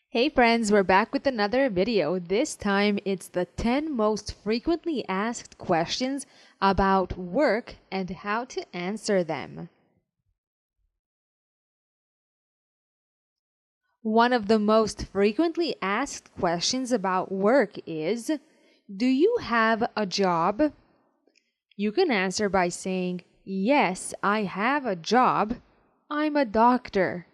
Hey friends, we're back with another video. This time it's the 10 most frequently asked questions about work and how to answer them. One of the most frequently asked questions about work is, do you have a job? You can answer by saying, yes, I have a job. I'm a doctor.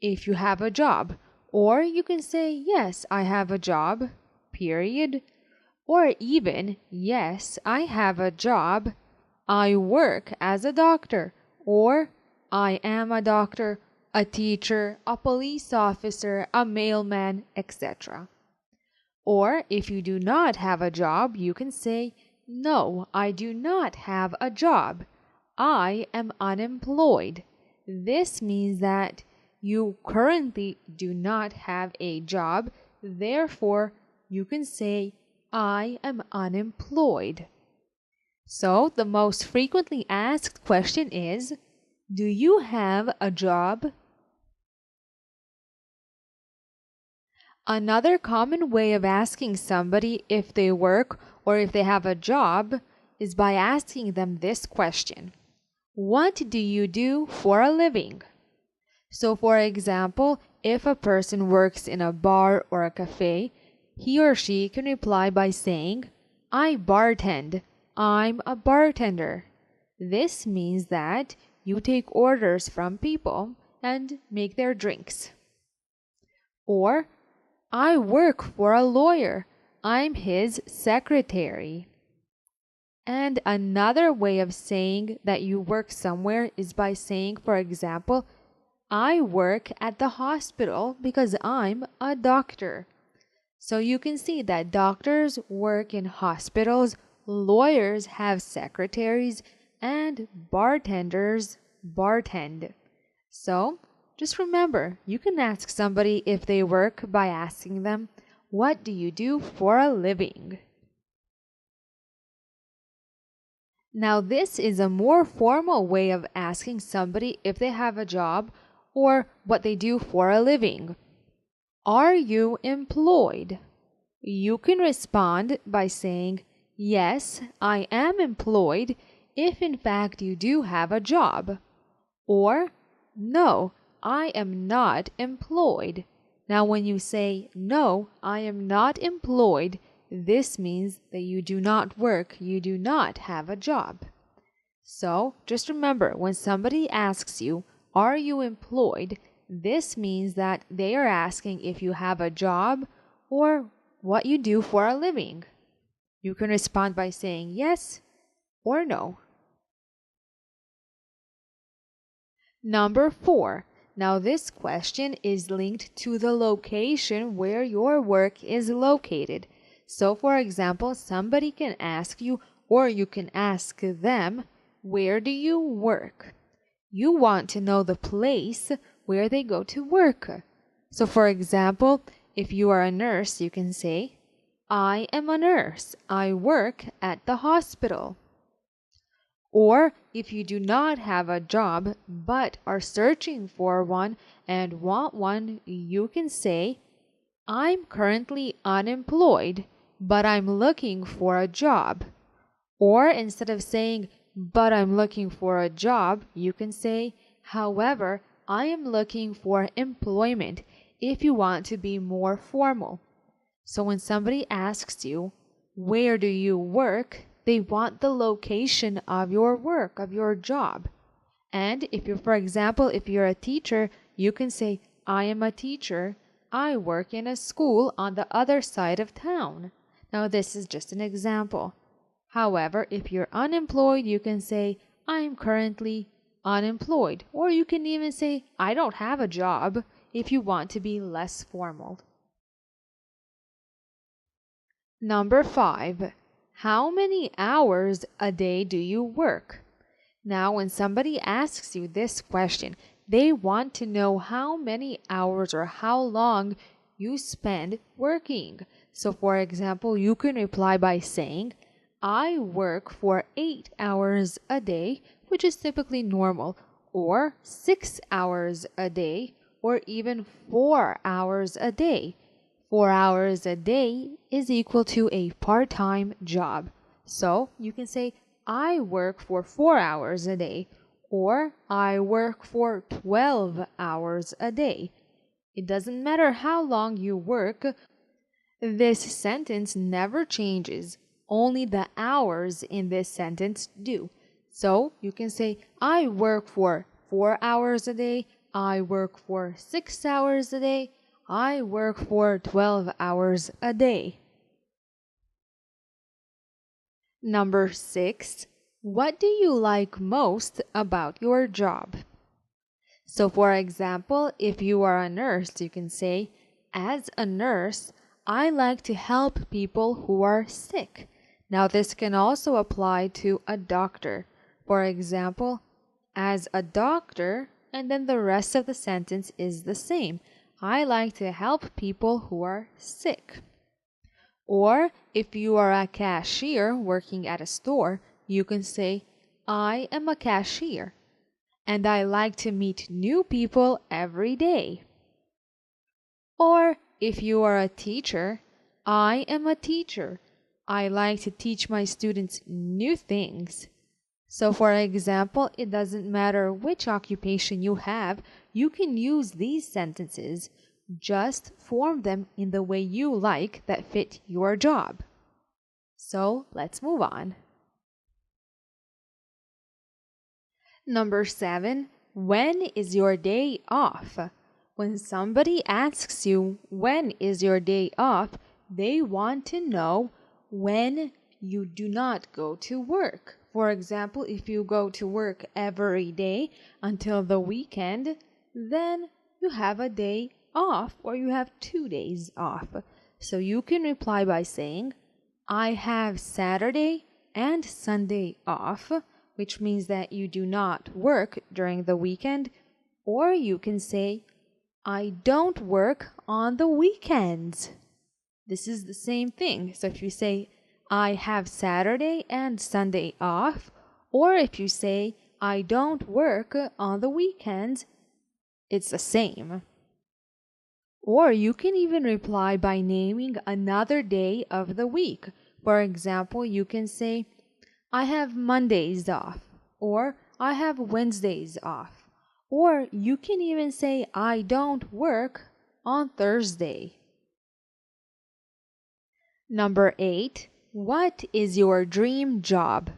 If you have a job. Or you can say, yes, I have a job, period. Or even, yes, I have a job. I work as a doctor. Or I am a doctor, a teacher, a police officer, a mailman, etc. Or if you do not have a job, you can say, no, I do not have a job. I am unemployed. This means that you currently do not have a job, therefore you can say, I am unemployed. So the most frequently asked question is, do you have a job? Another common way of asking somebody if they work or if they have a job is by asking them this question. What do you do for a living? So for example, if a person works in a bar or a cafe, he or she can reply by saying, I bartend. I'm a bartender. This means that you take orders from people and make their drinks. Or, I work for a lawyer. I'm his secretary. And another way of saying that you work somewhere is by saying, for example, I work at the hospital because I'm a doctor. So you can see that doctors work in hospitals, lawyers have secretaries, and bartenders bartend. So just remember, you can ask somebody if they work by asking them, what do you do for a living? Now, this is a more formal way of asking somebody if they have a job or what they do for a living. Are you employed? You can respond by saying, yes, I am employed, if in fact you do have a job. Or, no, I am not employed. Now, when you say, no, I am not employed, this means that you do not work, you do not have a job. So, just remember, when somebody asks you, are you employed? This means that they are asking if you have a job or what you do for a living. You can respond by saying yes or no. Number 4. Now this question is linked to the location where your work is located. So for example, somebody can ask you or you can ask them, where do you work? You want to know the place where they go to work. So for example, if you are a nurse, you can say, I am a nurse. I work at the hospital. Or if you do not have a job but are searching for one and want one, you can say, I'm currently unemployed, but I'm looking for a job. Or instead of saying, but I'm looking for a job, you can say, however, I am looking for employment if you want to be more formal. So when somebody asks you, where do you work? They want the location of your work, of your job. And if you're, for example, if you're a teacher, you can say, I am a teacher. I work in a school on the other side of town. Now, this is just an example. However, if you're unemployed, you can say, I'm currently unemployed. Or you can even say, I don't have a job, if you want to be less formal. Number 5. How many hours a day do you work? Now, when somebody asks you this question, they want to know how many hours or how long you spend working. So, for example, you can reply by saying, I work for 8 hours a day, which is typically normal, or 6 hours a day, or even 4 hours a day. 4 hours a day is equal to a part-time job. So you can say, I work for 4 hours a day, or I work for 12 hours a day. It doesn't matter how long you work, this sentence never changes. Only the hours in this sentence do. So you can say, I work for 4 hours a day, I work for 6 hours a day, I work for 12 hours a day. Number 6. What do you like most about your job? So for example, if you are a nurse, you can say, as a nurse, I like to help people who are sick. Now this can also apply to a doctor. For example, as a doctor, and then the rest of the sentence is the same. I like to help people who are sick. Or if you are a cashier working at a store, you can say, I am a cashier, and I like to meet new people every day. Or if you are a teacher, I am a teacher. I like to teach my students new things. So for example, it doesn't matter which occupation you have, you can use these sentences. Just form them in the way you like that fit your job. So let's move on. Number 7. When is your day off? When somebody asks you when is your day off, they want to know when you do not go to work. For example, if you go to work every day until the weekend, then you have a day off, or you have 2 days off. So you can reply by saying, I have Saturday and Sunday off, which means that you do not work during the weekend. Or you can say, I don't work on the weekends. This is the same thing. So if you say, I have Saturday and Sunday off, or if you say, I don't work on the weekends, it's the same. Or you can even reply by naming another day of the week. For example, you can say, I have Mondays off, or I have Wednesdays off. Or you can even say, I don't work on Thursday. Number 8. What is your dream job?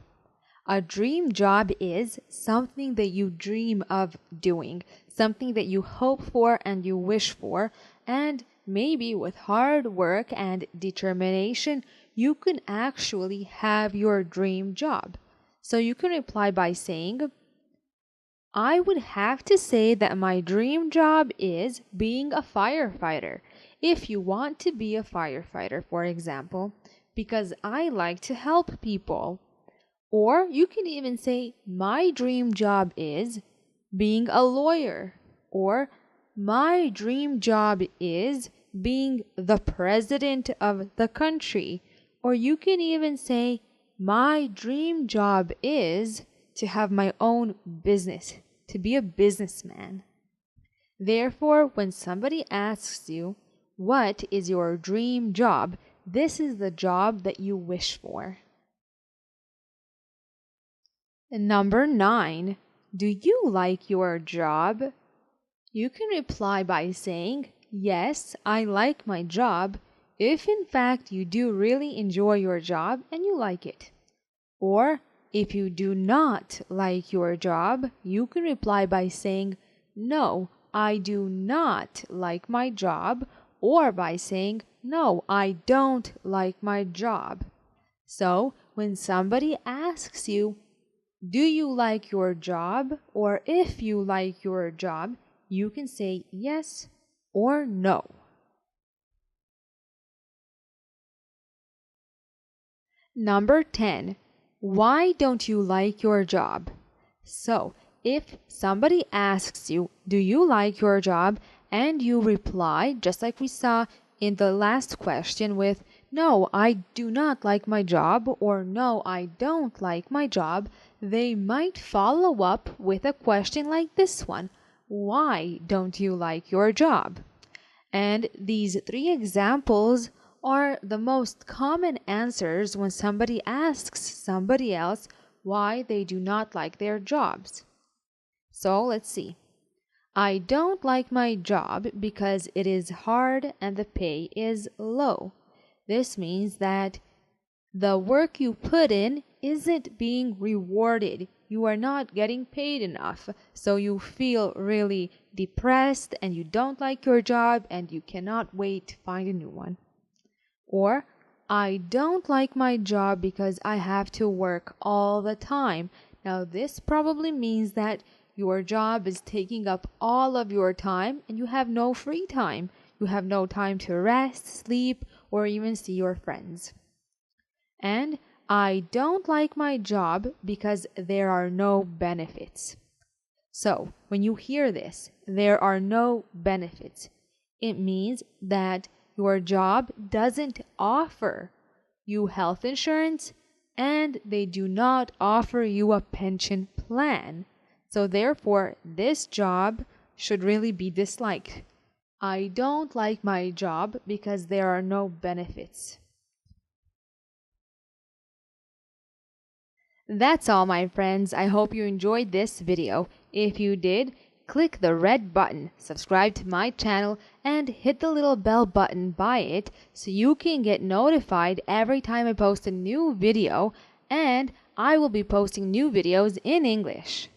A dream job is something that you dream of doing, something that you hope for and you wish for, and maybe with hard work and determination, you can actually have your dream job. So you can reply by saying, I would have to say that my dream job is being a firefighter. If you want to be a firefighter, for example, because I like to help people. Or you can even say, my dream job is being a lawyer. Or my dream job is being the president of the country. Or you can even say, my dream job is to have my own business, to be a businessman. Therefore, when somebody asks you, what is your dream job? This is the job that you wish for. Number 9. Do you like your job? You can reply by saying, yes, I like my job, if in fact you do really enjoy your job and you like it. Or if you do not like your job, you can reply by saying, no, I do not like my job, or by saying, no, I don't like my job. So when somebody asks you, do you like your job? Or if you like your job, you can say yes or no. Number 10. Why don't you like your job? So, if somebody asks you, do you like your job? And you reply, just like we saw in the last question with, no, I do not like my job, or no, I don't like my job, they might follow up with a question like this one. why don't you like your job? And these three examples are the most common answers when somebody asks somebody else why they do not like their jobs. So let's see. I don't like my job because it is hard and the pay is low. This means that the work you put in isn't being rewarded. You are not getting paid enough. So you feel really depressed and you don't like your job and you cannot wait to find a new one. Or, I don't like my job because I have to work all the time. Now, this probably means that your job is taking up all of your time and you have no free time. You have no time to rest, sleep, or even see your friends. And I don't like my job because there are no benefits. So, when you hear this, there are no benefits, it means that your job doesn't offer you health insurance and they do not offer you a pension plan. So therefore, this job should really be disliked. I don't like my job because there are no benefits. That's all, my friends. I hope you enjoyed this video. If you did, click the red button, subscribe to my channel, and hit the little bell button by it so you can get notified every time I post a new video, and I will be posting new videos in English.